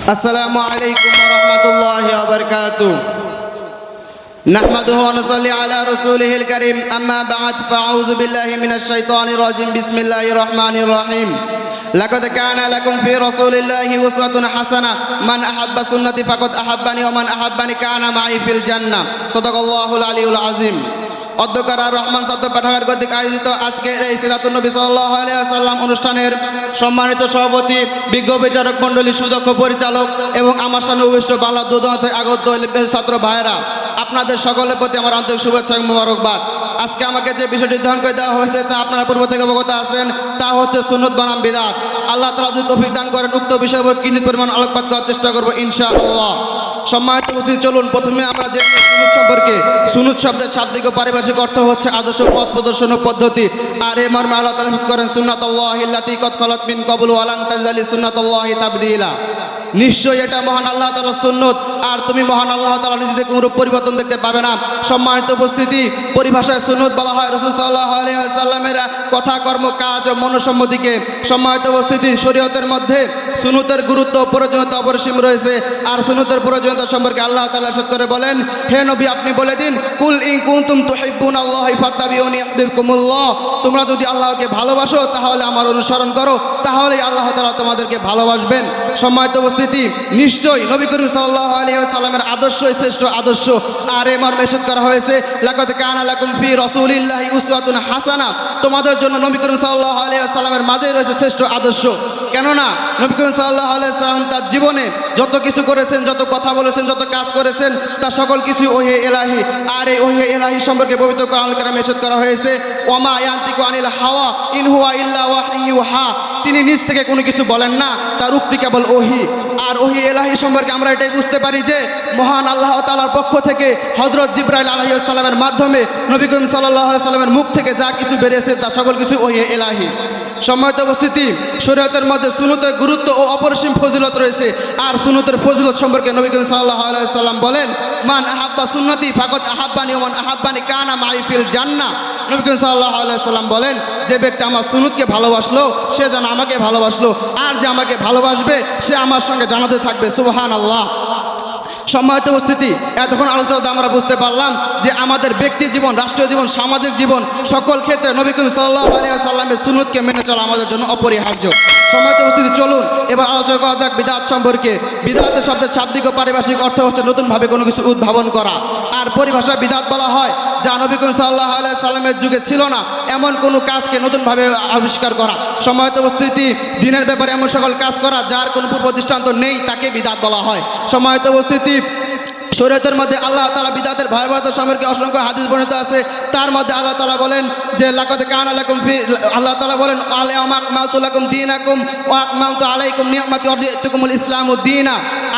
अस्सलामु अलैकुम वरहमतुल्लाहि वबरकातुह। नहमदुहु व नुसल्ली अला रसूलिहिल करीम, अम्मा बअद, फअऊज़ु बिल्लाहि मिनश शैतानिर रजीम, बिस्मिल्लाहिर रहमानिर रहीम। लक़द काना लकुम फ़ी रसूलिल्लाहि उस्वतुन हसना, मन अहब्बा सुन्नती फ़क़द अहब्बानी व मन अहब्बानी काना माई फिल जन्नह। सदाकाल्लाहुल अलियुल अज़ीम। অধ্যকার আর রহমান ছাত্র পাঠাগার কর্তৃক আয়োজিত আজকের এই সিরাতুন নবী সাল্লাল্লাহু আলাইহি ওয়াসাল্লাম অনুষ্ঠানের সম্মানিত সভাপতি, বিজ্ঞ বিচারক মণ্ডলী, সুদক্ষ পরিচালক এবং আমার সামনে উপবিষ্ট বাংলা দূরদূরান্ত থেকে আগত ছাত্র ভাইয়েরা, আপনাদের সকলের প্রতি আমার আন্তরিক শুভেচ্ছা এবং মোবারকবাদ। আজকে আমাকে যে বিষয়টি নির্ধারণ করে দেওয়া হয়েছে তা আপনারা পূর্ব থেকে অবগত আছেন, তা হচ্ছে সুন্নত বনাম বিদআত। আল্লাহ তাআলা যদি তৌফিক দান করেন উক্ত বিষয়ের উপর কিঞ্চিৎ পরিমাণ আলোকপাত করার চেষ্টা করব ইনশাআল্লাহ। সম্মানিত উপস্থিতি, চলুন প্রথমে আমরা যে সুন্নত সম্পর্কে। সুন্নত শব্দের শাব্দিক ও পারিভাষিক অর্থ হচ্ছে আদর্শ, পথ প্রদর্শন ও পদ্ধতি। আর এই মর্মে আল্লাহ তাআলা ইরশাদ করেন, সুন্নাতুল্লাহি আল্লাতী কদ খালাত মিন ক্বাবলু ওয়া লান তাজিদা লিসুন্নাতিল্লাহি তাবদীলা। নিশ্চয়ই এটা মহান আল্লাহ তাআলার সুন্নত, আর তুমি মহান আল্লাহ তাআলার নীতিতে কোনো পরিবর্তন দেখতে পাবে না। সম্মানিত উপস্থিতি, পরিভাষায় সুন্নত বলা হয় রাসূল সাল্লাল্লাহু আলাইহি ওয়াসাল্লামের কথা, কর্ম, কাজ ও মনসম্মতিকে। সম্মানিত উপস্থিতি, শরীয়তের মধ্যে সুন্নতের গুরুত্ব ও প্রয়োজনীয়তা অপরিসীম রয়েছে। আর সুন্নতের প্রয়োজনীয়তা সম্পর্কে আল্লাহ তাআলা ইরশাদ করে বলেন, হে নবী, আপনি বলে দিন, কুল ইন কুনতুম তুহিব্বুনাল্লাহ ফাত্তাবিউনি ইউহিব্বুকুমুল্লাহ। তোমরা যদি আল্লাহকে ভালোবাসো তাহলে আমার অনুসরণ করো, তাহলেই আল্লাহ তাআলা তোমাদেরকে ভালোবাসবেন। সম্মানিত উপস্থিতি, নিশ্চয়ই নবী করিম সাল্লাল্লাহু আলাইহি ওয়াসাল্লামের আদর্শই শ্রেষ্ঠ আদর্শ। আর এই মর্মে ইরশাদ করা হয়েছে, লাকাদ কানা লাকুম ফি রাসূলিল্লাহি উসওয়াতুন হাসানা। তোমাদের জন্য নবী করিম সাল্লাল্লাহু আলাইহি ওয়াসাল্লামের মাঝেই রয়েছে শ্রেষ্ঠ আদর্শ। কেননা নবী করিম সাল্লাল্লাহু আলাইহি ওয়াসাল্লাম তার জীবনে যত কিছু করেছেন, যত কথা বলেছেন, যত কাজ করেছেন, তা সকল কিছু ওহী ইলাহি। আর এই ওহী ইলাহি সম্পর্কে পবিত্র কোরআনুল কারীমে ইরশাদ করা হয়েছে, ওয়ামা ইয়ানতিকু আনিল হাওয়া ইন হুয়া ইল্লা ওয়াহয়ুন ইউহা। তিনি নিজ থেকে কোনো কিছু বলেন না, তার উক্তি কেবল ওহী। আর ওহী ইলাহি সম্পর্কে আমরা এটাই বুঝতে পারি যে মহান আল্লাহ তাআলার পক্ষ থেকে হযরত জিবরাইল আলাইহিস সালামের মাধ্যমে নবী করিম সাল্লাল্লাহু আলাইহি ওয়াসাল্লামের মুখ থেকে যা কিছু বেরিয়েছে তা সকল কিছু ওহী ইলাহি। সম্মানিত উপস্থিতি, শরীয়তের মধ্যে সুন্নতের গুরুত্ব ও অপরিসীম ফজিলত রয়েছে। আর সুন্নতের ফজিলত সম্পর্কে নবী করিম সাল্লাল্লাহু আলাইহি ওয়াসাল্লাম বলেন, মান আহাব্বা সুন্নতি ফাকাদ আহাব্বানি ওয়া মান আহাব্বানি কানা মাই ফিল জান্নাহ। নবী করিম সাল্লাল্লাহু আলাইহি ওয়াসাল্লাম বলেন, যে ব্যক্তি আমার সুন্নতকে ভালোবাসলো সে যেন আমাকে ভালোবাসলো, আর যে আমাকে ভালোবাসবে সে আমার সঙ্গে জান্নাতে থাকবে। সুবহানাল্লাহ। সম্মানিত উপস্থিতি, এতক্ষণ আলোচনাতে আমরা বুঝতে পারলাম যে আমাদের ব্যক্তি জীবন, রাষ্ট্রীয় জীবন, সামাজিক জীবন সকল ক্ষেত্রে নবী করিম সাল্লাল্লাহু আলাইহি ওয়াসাল্লামের সুন্নতকে মেনে চলা আমাদের জন্য অপরিহার্য। সম্মানিত উপস্থিতি, চলুন এবার আলোচনা করা যাক বিদআত সম্পর্কে। বিদআতের শব্দের শাব্দিক ও পারিভাষিক অর্থ হচ্ছে নতুনভাবে কোনো কিছু উদ্ভাবন করা। আর পরিভাষায় বিদআত বলা হয় যা নবী করিম সাল্লাল্লাহু আলাইহি ওয়াসাল্লামের যুগে ছিল না এমন কোনো কাজকে নতুনভাবে আবিষ্কার করা। সম্মানিত উপস্থিতি, দ্বীনের ব্যাপারে এমন সকল কাজ করা যার কোনো পূর্ব দৃষ্টান্ত নেই তাকে বিদআত বলা হয়। সম্মানিত উপস্থিতি, শরীয়তের মধ্যে আল্লাহ তাআলা বিদআতের ভয়াবহতা সম্পর্কে অসংখ্য হাদিস বর্ণিত আছে। তার মধ্যে আল্লাহ তাআলা বলেন যে লাকাদ কানা লাকুম ফি, আল্লাহ তাআলা বলেন, আল-ইয়াওমা আকমালতু লাকুম দীনাকুম ওয়া আকমালতু আলাইকুম নি'মাতি ওয়া রাদিতুকুমুল ইসলামু দীনা।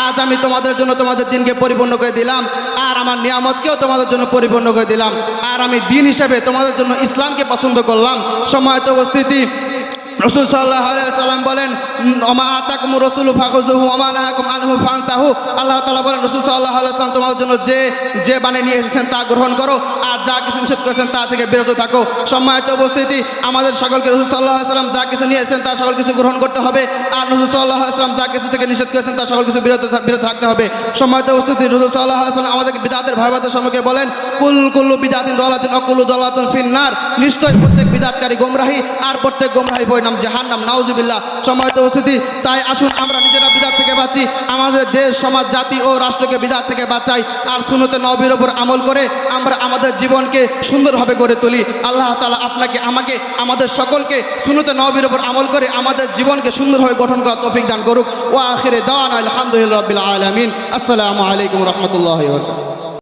আজ আমি তোমাদের জন্য তোমাদের দিনকে পরিপূর্ণ করে দিলাম, আর আমার নিয়ামতকেও তোমাদের জন্য পরিপূর্ণ করে দিলাম, আর আমি দিন হিসেবে তোমাদের জন্য ইসলামকে পছন্দ করলাম। সম্মানিত উপস্থিতি, রাসূল সাল্লাল্লাহু আলাইহি ওয়াসাল্লাম বলেন, ওমা আতাকুমুর রাসূলু ফাখুযুহু ওয়া মা নাহাকুম আনহু ফান্তাহু। আল্লাহ তাআলা বলেন, রাসূল সাল্লাল্লাহু আলাইহি ওয়াসাল্লাম তোমাদের জন্য যে বানিয়ে নিয়ে এসেছেন তা গ্রহণ করো, আর যা কিছু নিষেধ করেছেন তা থেকে বিরত থাকো। সম্মানিত উপস্থিতি, আমাদের সকলকে রাসূল সাল্লাল্লাহু আলাইহি ওয়াসাল্লাম যা কিছু নিয়ে এসেছেন তা সকল কিছু গ্রহণ করতে হবে, আর রাসূল সাল্লাল্লাহু আলাইহি ওয়াসাল্লাম যা কিছু থেকে নিষেধ করেছেন তা সকল কিছু বিরত থাকতে হবে। সম্মানিত উপস্থিতি, রাসূল সাল্লাল্লাহু আলাইহি ওয়াসাল্লাম আমাদেরকে বিদআতের ভয়াবহতা সম্পর্কে বলেন, কুল্লু বিদআতিন দালালাতুন ওয়া কুল্লু দালালাতুন ফিন্নার। নিশ্চয় প্রত্যেক বিদআতকারী গোমরাহি, আর প্রত্যেক গোমরাহি পরিণাম জাহান্নাম। নাউজুবিল্লাহ। সম্মানিত উপস্থিতি, তাই আসুন আমরা নিজেরা বিদআত থেকে বাঁচি, আমাদের দেশ, সমাজ, জাতি ও রাষ্ট্রকে বিদআত থেকে বাঁচাই, আর সুন্নতে নবীর উপর আমল করে আমরা আমাদের জীবনকে সুন্দরভাবে গড়ে তুলি। আল্লাহ তাআলা আপনাকে, আমাকে, আমাদের সকলকে সুন্নতে নবীর উপর আমল করে আমাদের জীবনকে সুন্দরভাবে গঠন করার তৌফিক দান করুক। ওয়া আখিরে দাওয়ানা আলহামদুলিল্লাহি রাব্বিল আলামিন। আসসালামু আলাইকুম ওয়া রাহমাতুল্লাহি ওয়া বারাকাতুহু।